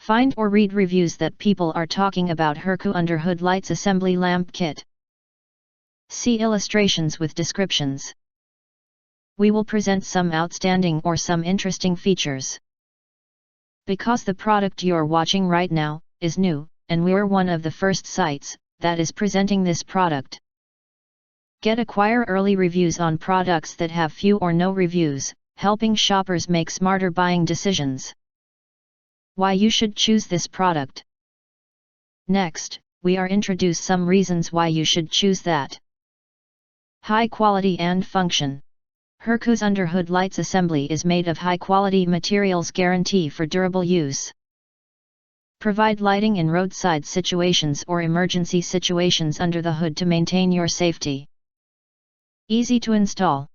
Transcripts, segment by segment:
Find or read reviews that people are talking about HERCOO Underhood Lights Assembly Lamp Kit. See illustrations with descriptions. We will present some outstanding or some interesting features. Because the product you're watching right now is new, and we're one of the first sites that is presenting this product. Acquire early reviews on products that have few or no reviews, helping shoppers make smarter buying decisions. Why you should choose this product. Next, we are introduce some reasons why you should choose that. High quality and function. HERCOO's Underhood Lights Assembly is made of high quality materials, guarantee for durable use. Provide lighting in roadside situations or emergency situations under the hood to maintain your safety. Easy to install.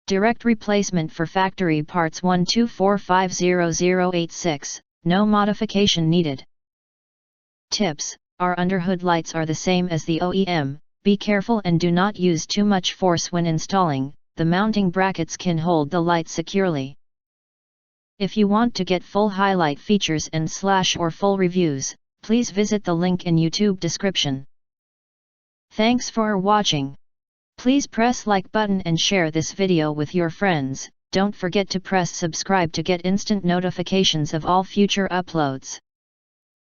Direct replacement for factory parts 124500086, no modification needed. Tips: our underhood lights are the same as the OEM, be careful and do not use too much force when installing, the mounting brackets can hold the light securely. If you want to get full highlight features and or full reviews, please visit the link in YouTube description. Thanks for watching. Please press like button and share this video with your friends. Don't forget to press subscribe to get instant notifications of all future uploads.